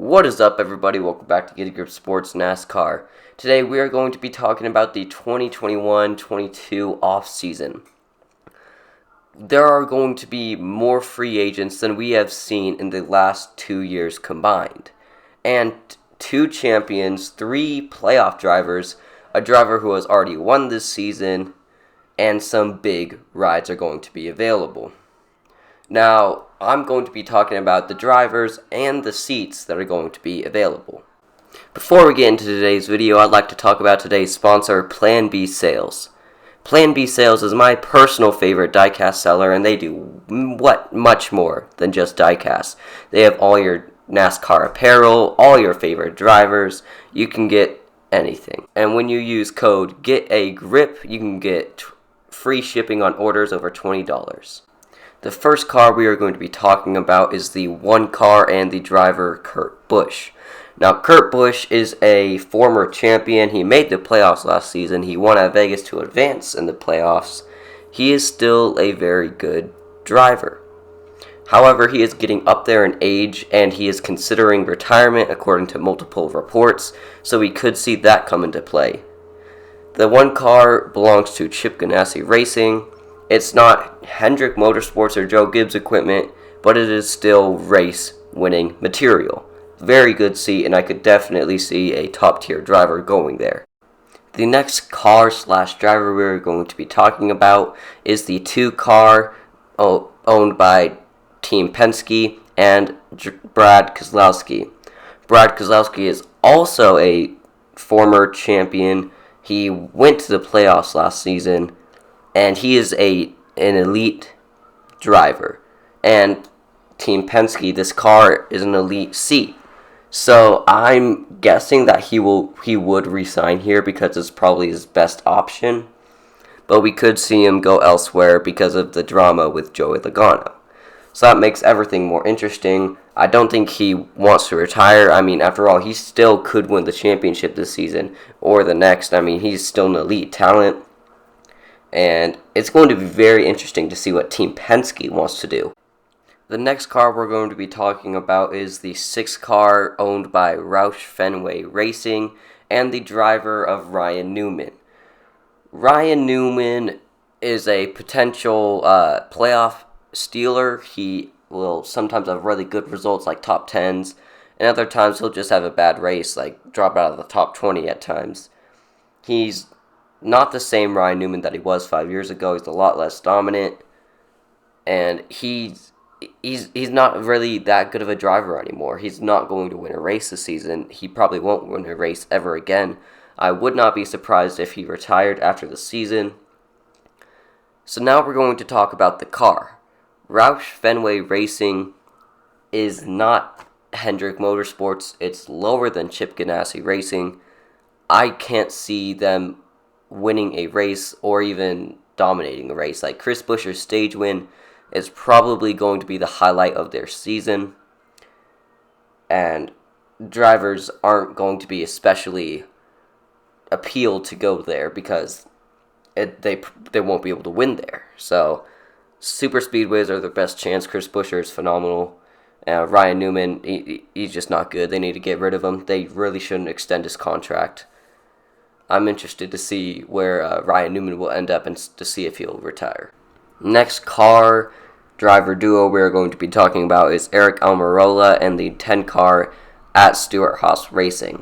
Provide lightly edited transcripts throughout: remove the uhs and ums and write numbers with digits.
What is up, everybody? Welcome back to Get a Grip Sports NASCAR. Today we are going to be talking about the 2021-22 offseason. There are going to be more free agents than we have seen in the last 2 years combined. And 2 champions, 3 playoff drivers, a driver who has already won this season, and some big rides are going to be available. Now, I'm going to be talking about the drivers and the seats that are going to be available. Before we get into today's video, I'd like to talk about today's sponsor, Plan B Sales. Plan B Sales is my personal favorite diecast seller, and they do much more than just diecast. They have all your NASCAR apparel, all your favorite drivers. You can get anything. And when you use code GETAGRIP, you can get free shipping on orders over $20. The first car we are going to be talking about is the one car and the driver, Kurt Busch. Now, Kurt Busch is a former champion. He made the playoffs last season. He won at Vegas to advance in the playoffs. He is still a very good driver. However, he is getting up there in age, and he is considering retirement according to multiple reports, so we could see that come into play. The one car belongs to Chip Ganassi Racing. It's not Hendrick Motorsports or Joe Gibbs equipment, but it is still race-winning material. Very good seat, and I could definitely see a top-tier driver going there. The next car/driver we're going to be talking about is the 2-car owned by Team Penske and Brad Keselowski. Brad Keselowski is also a former champion. He went to the playoffs last season, and he is an elite driver. And Team Penske, this car is an elite seat. So I'm guessing that he would resign here because it's probably his best option. But we could see him go elsewhere because of the drama with Joey Logano. So that makes everything more interesting. I don't think he wants to retire. I mean, after all, he still could win the championship this season or the next. I mean, he's still an elite talent. And it's going to be very interesting to see what Team Penske wants to do. The next car we're going to be talking about is the 6-car owned by Roush Fenway Racing and the driver of Ryan Newman. Ryan Newman is a potential playoff stealer. He will sometimes have really good results like top 10s, and other times he'll just have a bad race, like drop out of the top 20 at times. He's not the same Ryan Newman that he was 5 years ago. He's a lot less dominant, and he's not really that good of a driver anymore. He's not going to win a race this season. He probably won't win a race ever again. I would not be surprised if he retired after the season. So now we're going to talk about the car. Roush Fenway Racing is not Hendrick Motorsports. It's lower than Chip Ganassi Racing. I can't see them winning a race or even dominating a race. Like Chris Buescher's stage win is probably going to be the highlight of their season, and drivers aren't going to be especially appealed to go there because they won't be able to win there. So super speedways are their best chance. Chris Buescher is phenomenal. Ryan Newman, he's just not good. They need to get rid of him. They really shouldn't extend his contract. I'm interested to see where Ryan Newman will end up and to see if he'll retire. Next car driver duo we're going to be talking about is Eric Almirola and the 10-car at Stewart-Haas Racing.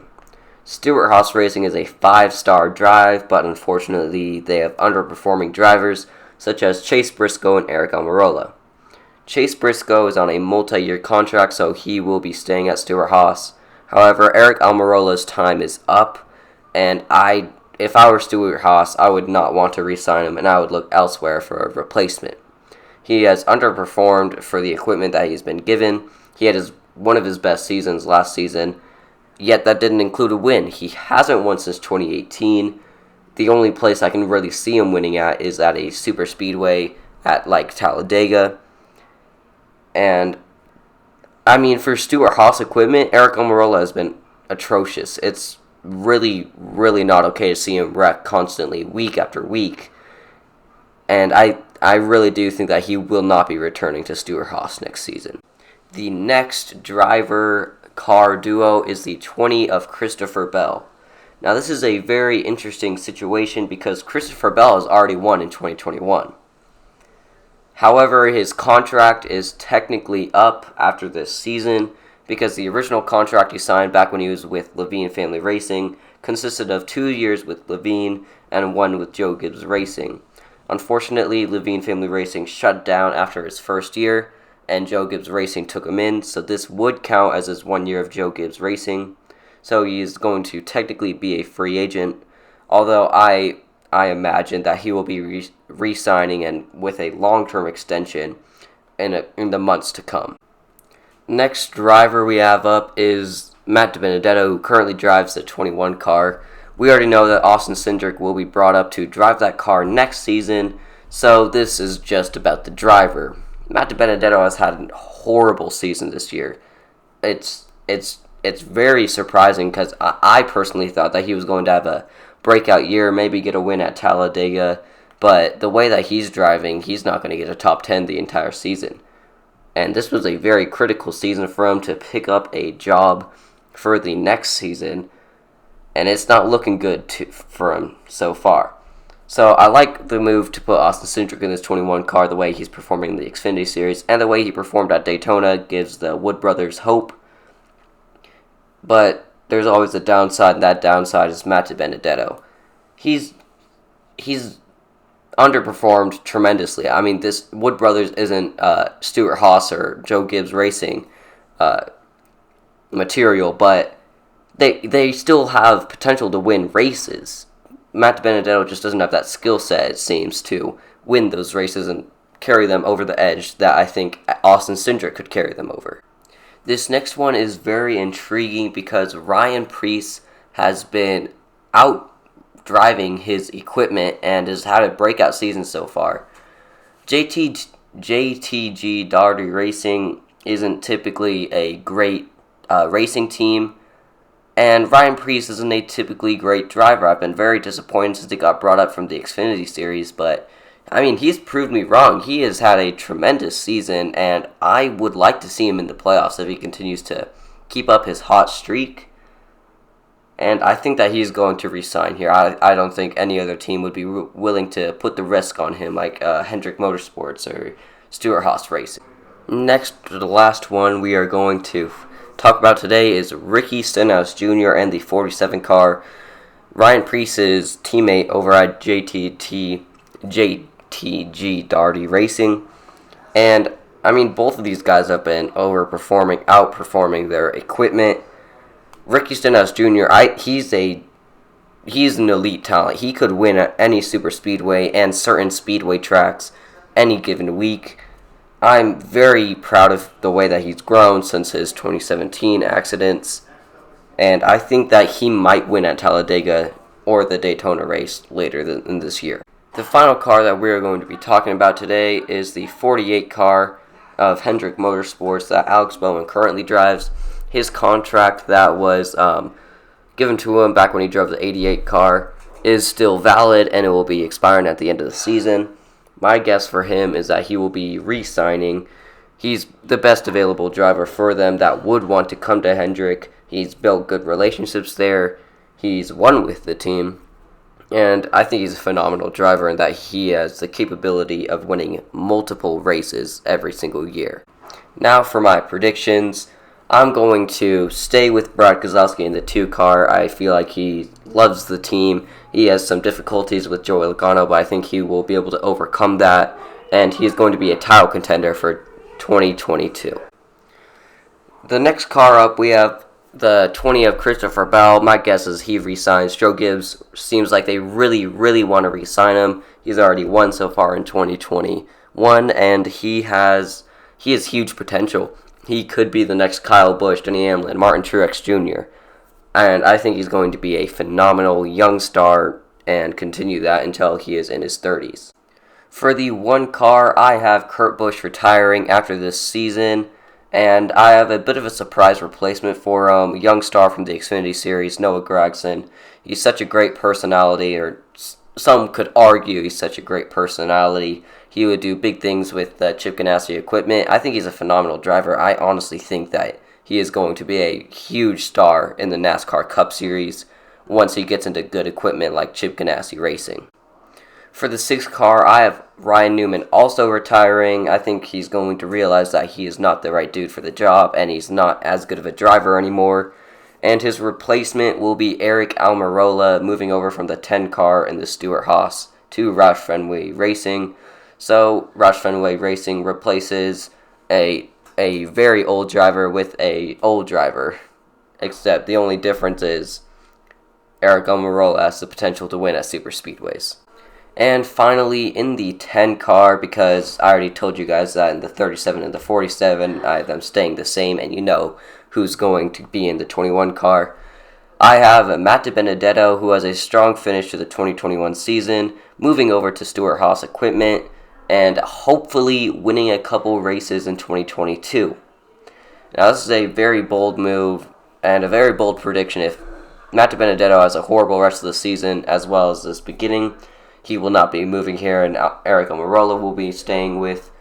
Stewart-Haas Racing is a 5-star drive, but unfortunately they have underperforming drivers such as Chase Briscoe and Eric Almirola. Chase Briscoe is on a multi-year contract, so he will be staying at Stewart-Haas. However, Eric Almirola's time is up, and if I were Stewart-Haas, I would not want to re-sign him, and I would look elsewhere for a replacement. He has underperformed for the equipment that he's been given. He had one of his best seasons last season, yet that didn't include a win. He hasn't won since 2018. The only place I can really see him winning at is at a super speedway at like Talladega. And I mean, for Stewart-Haas equipment, Eric Almirola has been atrocious. It's really, really not okay to see him wreck constantly, week after week. And I really do think that he will not be returning to Stewart-Haas next season. The next driver car duo is the 20 of Christopher Bell. Now, this is a very interesting situation because Christopher Bell has already won in 2021. However, his contract is technically up after this season because the original contract he signed back when he was with Levine Family Racing consisted of 2 years with Levine and 1 with Joe Gibbs Racing. Unfortunately, Levine Family Racing shut down after his first year, and Joe Gibbs Racing took him in, so this would count as his 1 year of Joe Gibbs Racing. So he is going to technically be a free agent, although I imagine that he will be re-signing and with a long-term extension in the months to come. Next driver we have up is Matt DiBenedetto, who currently drives the 21 car. We already know that Austin Cindric will be brought up to drive that car next season, so this is just about the driver. Matt DiBenedetto has had a horrible season this year. It's very surprising because I personally thought that he was going to have a breakout year, maybe get a win at Talladega, but the way that he's driving, he's not going to get a top 10 the entire season. And this was a very critical season for him to pick up a job for the next season, and it's not looking good for him so far. So I like the move to put Austin Cindric in this 21 car, the way he's performing in the Xfinity Series, and the way he performed at Daytona gives the Wood brothers hope. But there's always a downside, and that downside is Matt DiBenedetto. He's underperformed tremendously. I mean, this Wood brothers isn't Stewart-Haas or Joe Gibbs Racing material, but they still have potential to win races. Matt DiBenedetto just doesn't have that skill set, it seems, to win those races and carry them over the edge that I think Austin Cindric could carry them over. This next one is very intriguing because Ryan Preece has been out driving his equipment and has had a breakout season so far. JTG Daugherty Racing isn't typically a great racing team, and Ryan Preece isn't a typically great driver. I've been very disappointed since he got brought up from the Xfinity Series, but I mean, he's proved me wrong. He has had a tremendous season, and I would like to see him in the playoffs if he continues to keep up his hot streak. And I think that he's going to resign here. I don't think any other team would be willing to put the risk on him, like Hendrick Motorsports or Stewart-Haas Racing. Next, the last one we are going to talk about today is Ricky Stenhouse Jr. and the 47 car. Ryan Preece's teammate over at JTG Daugherty Racing. And, I mean, both of these guys have been outperforming their equipment. Ricky Stenhouse Jr., he's an elite talent. He could win at any super speedway and certain speedway tracks any given week. I'm very proud of the way that he's grown since his 2017 accidents, and I think that he might win at Talladega or the Daytona race later in this year. The final car that we're going to be talking about today is the 48 car of Hendrick Motorsports that Alex Bowman currently drives. His contract that was given to him back when he drove the 88 car is still valid, and it will be expiring at the end of the season. My guess for him is that he will be re-signing. He's the best available driver for them that would want to come to Hendrick. He's built good relationships there. He's won with the team. And I think he's a phenomenal driver and that he has the capability of winning multiple races every single year. Now for my predictions. I'm going to stay with Brad Keselowski in the 2 car. I feel like he loves the team. He has some difficulties with Joey Logano, but I think he will be able to overcome that, and he's going to be a title contender for 2022. The next car up, we have the 20 of Christopher Bell. My guess is he resigns. Joe Gibbs seems like they really, really want to resign him. He's already won so far in 2021, and he has huge potential. He could be the next Kyle Busch, Denny Hamlin, Martin Truex Jr., and I think he's going to be a phenomenal young star and continue that until he is in his 30s. For the 1 car, I have Kurt Busch retiring after this season, and I have a bit of a surprise replacement for him, young star from the Xfinity Series, Noah Gragson. He's such a great personality, or some could argue he's such a great personality. He would do big things with Chip Ganassi equipment. I think he's a phenomenal driver. I honestly think that he is going to be a huge star in the NASCAR Cup Series once he gets into good equipment like Chip Ganassi Racing. For the 6th car, I have Ryan Newman also retiring. I think he's going to realize that he is not the right dude for the job, and he's not as good of a driver anymore. And his replacement will be Eric Almirola, moving over from the 10 car in the Stewart-Haas to Roush Fenway Racing. So Roush Fenway Racing replaces a very old driver with a old driver, except the only difference is Eric Almirola has the potential to win at super speedways. And finally, in the 10 car, because I already told you guys that in the 37 and the 47, I have them staying the same, and you know who's going to be in the 21 car. I have Matt DiBenedetto, who has a strong finish to the 2021 season, moving over to Stewart-Haas equipment, and hopefully winning a couple races in 2022. Now, this is a very bold move and a very bold prediction. If Matt DiBenedetto has a horrible rest of the season as well as this beginning, he will not be moving here, and Eric Almirola will be staying with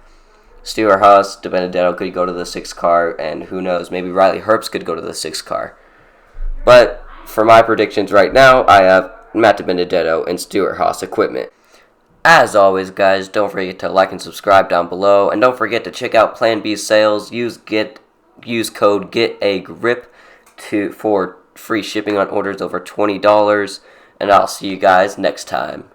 Stewart-Haas. DiBenedetto could go to the 6th car, and who knows, maybe Riley Herbst could go to the 6th car. But for my predictions right now, I have Matt DiBenedetto and Stewart-Haas equipment. As always, guys, don't forget to like and subscribe down below, and don't forget to check out Plan B sales. Use code GETAGRIP for free shipping on orders over $20, and I'll see you guys next time.